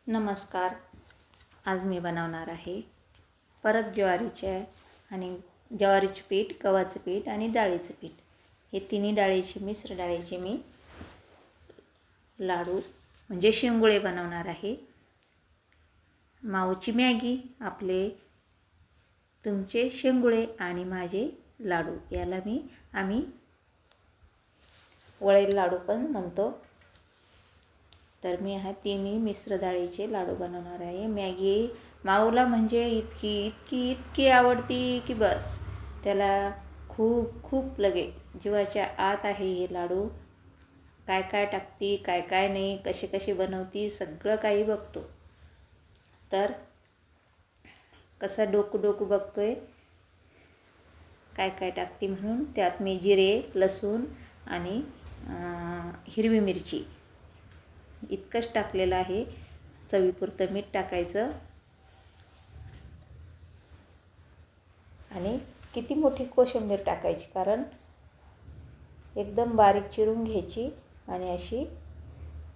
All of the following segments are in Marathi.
नमस्कार. आज मी बनवणार आहे परत ज्वारीचे आणि ज्वारीचे पीठ, गव्हाचं पीठ आणि डाळीचं पीठ हे तिन्ही डाळीचे मिश्र डाळीचे मी लाडू म्हणजे शेंगुळे बनवणार आहे. माऊची मॅगी, आपले तुमचे शेंगुळे आणि माझे लाडू याला आम्ही वळेल लाडू पण म्हणतो. तर मी हा तिन्ही मिश्र डाळीचे लाडू बनवणार आहे. मॅगी माऊला म्हणजे इतकी आवडती की बस, त्याला खूप खूप लगे जीवाच्या आत आहे हे लाडू. काय काय टाकती, काय काय नाही, कसे कसे बनवती, सगळं काही बघतो. तर कसं डोकं बघतोय काय काय टाकती म्हणून. त्यात मी जिरे, लसूण आणि हिरवी मिरची इतकंच टाकलेलं आहे. चवीपुरतं मीठ टाकायचं आणि किती मोठी कोशिंबीर टाकायची, कारण एकदम बारीक चिरून घ्यायची आणि अशी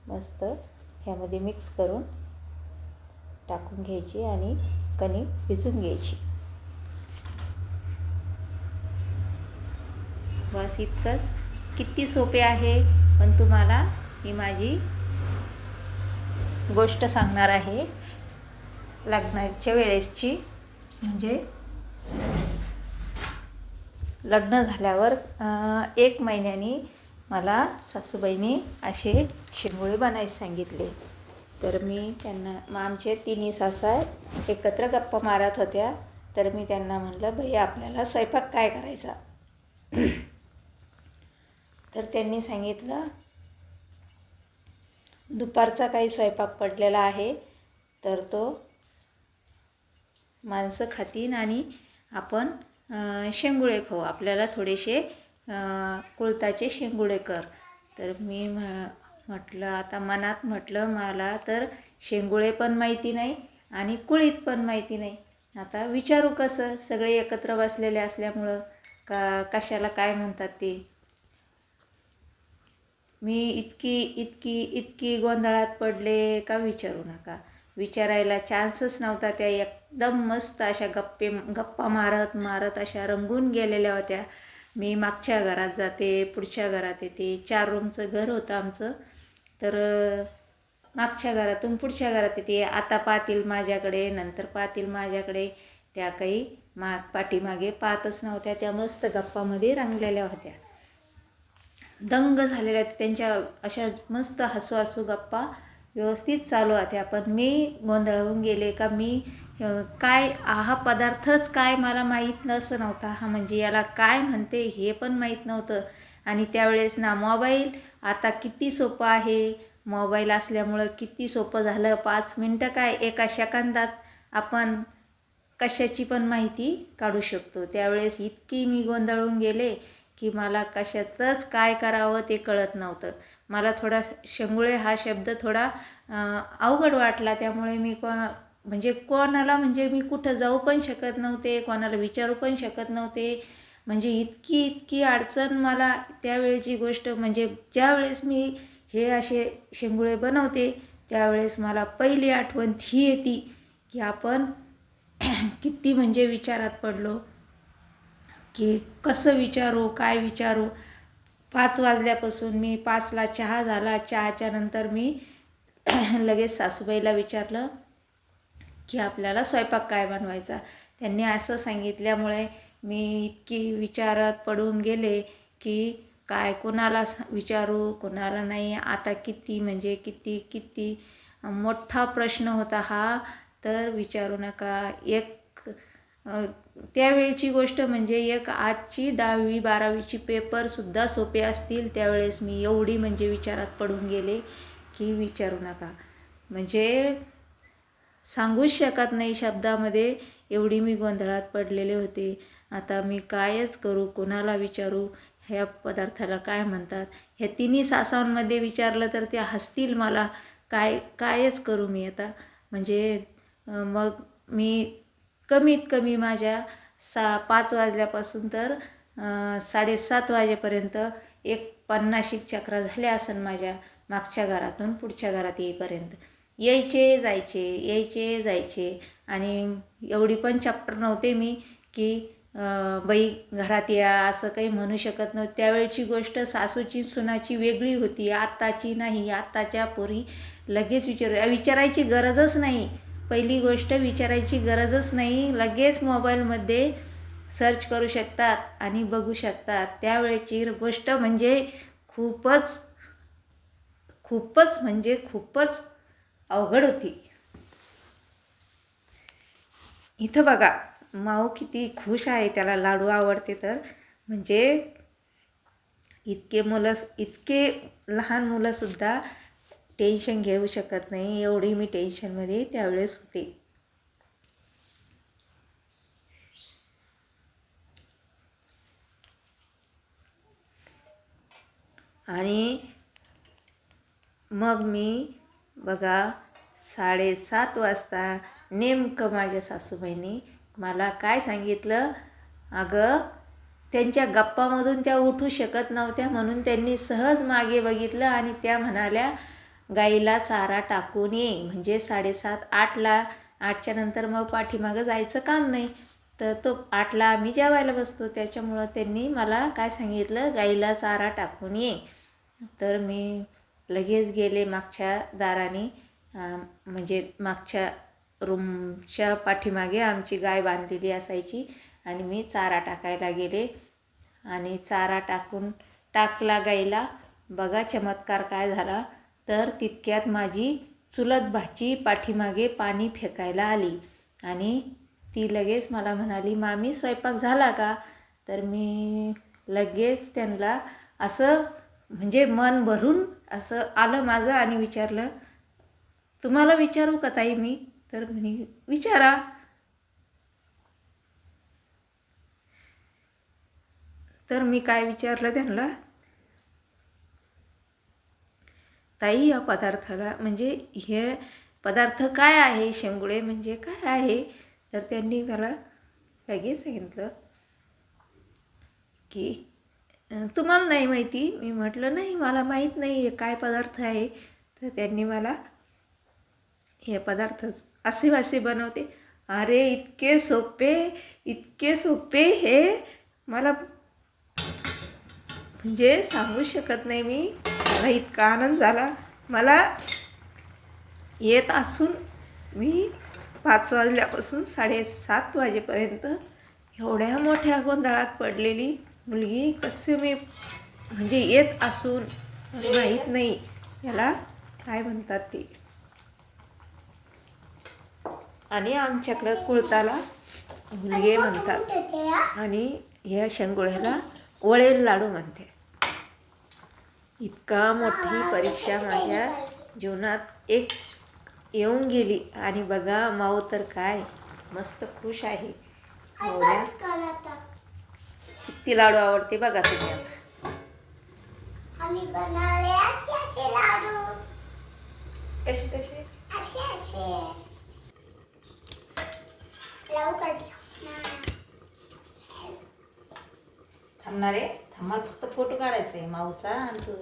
मस्त ह्यामध्ये मिक्स करून टाकून घ्यायची आणि कणिक भिजून घ्यायची. बस इतकंच. किती सोपे आहे, पण तुम्हाला मी माझी गोष्ट सांगणार आहे लग्नाच्या वेळेसची. म्हणजे लग्न झाल्यावर 1 महिन्यानी मला सासूबाईंनी असे शेंगुळे बनायला सांगितले. तर मी त्यांना, आमचे तिन्ही सासा एकत्र गप्पा मारत होत्या. तर मी त्यांना म्हणलं, बाई आपल्याला स्वयंपाक काय करायचा. तर त्यांनी सांगितलं, दुपारचा काही स्वयंपाक पडलेला आहे तर तो माणसं खातीन आणि आपण शेंगुळे खाऊ. आपल्याला थोडेसे कुळथाचे शेंगुळे कर. तर मी म्हटलं, आता मनात म्हटलं, मला तर शेंगुळे पण माहिती नाही आणि कुळीत पण माहिती नाही. आता विचारू कसं, सगळे एकत्र बसलेले असल्यामुळं कशाला काय म्हणतात ते. मी इतकी गोंधळात पडले का विचारू नका. विचारायला चान्सच नव्हता. त्या एकदम मस्त अशा गप्पा मारत अशा रंगून गेलेल्या होत्या. मी मागच्या घरात जाते, पुढच्या घरात येते. 4 रूमचं घर होतं आमचं. तर मागच्या घरातून पुढच्या घरात येते. आता पाहतील माझ्याकडे, नंतर पाहतील माझ्याकडे. त्या काही पाठीमागे पाहतच नव्हत्या. त्या मस्त गप्पामध्ये रंगलेल्या होत्या, दंग झालेल्या. त्यांच्या अशा मस्त हसू गप्पा व्यवस्थित चालू होत्या. पण मी गोंधळून गेले का मी काय हा पदार्थच काय मला माहीत नव्हता. हा म्हणजे याला काय म्हणते हे पण माहीत नव्हतं. आणि त्यावेळेस ना मोबाईल, आता किती सोपं आहे. मोबाईल असल्यामुळं किती सोपं झालं. 5 मिनटं काय, एका सेकंदात आपण कशाची पण माहिती काढू शकतो. त्यावेळेस इतकी मी गोंधळून गेले की मला कशाचंच काय करावं ते कळत नव्हतं. मला थोडा शेंगुळे हा शब्द थोडा अवघड वाटला. त्यामुळे मी कोणाला म्हणजे मी कुठं जाऊ पण शकत नव्हते, कोणाला विचारू पण शकत नव्हते. म्हणजे इतकी अडचण मला त्यावेळची गोष्ट. म्हणजे ज्यावेळेस मी हे असे शेंगुळे बनवते त्यावेळेस मला पहिली आठवण ही येते की आपण किती म्हणजे विचारात पडलो की कसं विचारू, काय विचारू. 5 वाजल्यापासून मी 5ला चहा झाला. चहाच्या नंतर मी लगेच सासूबाईला विचारलं की आपल्याला स्वयंपाक काय बनवायचा. त्यांनी असं सांगितल्यामुळे मी इतकी विचारात पडून गेले की काय कोणाला विचारू, कोणाला नाही. आता किती म्हणजे किती मोठा प्रश्न होता हा, तर विचारू नका. त्यावेळची गोष्ट म्हणजे आजची 10वी 12वीची पेपरसुद्धा सोपे असतील. त्यावेळेस मी एवढी म्हणजे विचारात पडून गेले की विचारू नका. म्हणजे सांगूच शकत नाही शब्दामध्ये, एवढी मी गोंधळात पडलेले होते. आता मी कायच करू, कोणाला विचारू, ह्या पदार्थाला काय म्हणतात. ह्या तिन्ही सासांमध्ये विचारलं तर ते हसतील मला. कायच करू मी आता. म्हणजे मग मी कमीत कमी माझ्या 5 वाजल्यापासून तर 7:30 वाजेपर्यंत 50 चक्रा झाल्या असेल माझ्या मागच्या घरातून पुढच्या घरात येईपर्यंत. यायचे जायचे यायचे जायचे. आणि एवढी पण चॅप्टर नव्हते मी की बाई घरात या असं काही म्हणू शकत नव्हते. त्यावेळची गोष्ट सासूची सुनाची वेगळी होती, आत्ताची नाही. आत्ताच्या पोरी लगेच विचारायची गरजच नाही. पहिली गोष्ट विचारायची गरजच नाही, लगेच मोबाईलमध्ये सर्च करू शकतात आणि बघू शकतात. त्यावेळेची गोष्ट म्हणजे खूपच खूपच म्हणजे खूपच अवघड होती. इथं बघा माऊ किती खुश आहे, त्याला लाडू आवडते तर. म्हणजे इतके लहान मुलंसुद्धा टेन्शन घेऊ शकत नाही, एवढी मी टेन्शनमध्ये त्यावेळेस होते. आणि मग मी बघा 7:30 वाजता नेमकं माझ्या सासूबाईंनी मला काय सांगितलं, अगं त्यांच्या गप्पामधून त्या उठू शकत नव्हत्या, म्हणून त्यांनी सहज मागे बघितलं आणि त्या म्हणाल्या गाईला चारा टाकून ये. म्हणजे 7:30 8ला, 8च्या नंतर मग पाठीमागं जायचं काम नाही. तर तो 8ला आम्ही जेवायला बसतो, त्याच्यामुळं त्यांनी मला काय सांगितलं, गाईला चारा टाकून ये. तर मी लगेच गेले मागच्या दाराने, म्हणजे मागच्या रूमच्या पाठीमागे आमची गाय बांधलेली असायची. आणि मी चारा टाकायला गेले आणि चारा टाकला गाईला. बघा चमत्कार काय झाला, तर तितक्यात माझी चुलत भाची पाठीमागे पाणी फेकायला आली आणि ती लगेच मला म्हणाली, मामी स्वयंपाक झाला का? तर मी लगेच त्यांना असं म्हणजे मन भरून असं आलं माझं आणि विचारलं, तुम्हाला विचारू का ताई मी? तर म्हणे विचारा. तर मी काय विचारलं त्यांना, ताई या पदार्थाला म्हणजे हे पदार्थ काय आहे, शेंगुळे म्हणजे काय आहे? तर त्यांनी मला लगेच सांगितलं की तुम्हाला नाही माहिती? मी म्हटलं नाही, मला माहीत नाही हे काय पदार्थ आहे. तर त्यांनी मला हे पदार्थ असे बनवते. अरे इतके सोपे हे मला म्हणजे सांगू शकत नाही मी. मला इतका आनंद झाला. मला येत असून मी 5 वाजल्यापासून 7:30 वाजेपर्यंत एवढ्या मोठ्या गोंधळात पडलेली मुलगी कसे मी म्हणजे येत असून माहीत नाही याला काय म्हणतात ते. आणि आमच्याकडं कुळताला मुलगे म्हणतात आणि ह्या शेंगुळ्याला वळेल लाडू म्हणते. इतका मोठी परीक्षा माझ्या जीवनात एक येऊन गेली. आणि बघा माऊ तर काय मस्त खुश आहे. किती लाडू आवडते बघा तुम्ही. आम्ही बनवले असे लाडू. कसे थांबणारे थांबा, फक्त फोटो काढायचा आहे माऊचा आणि तू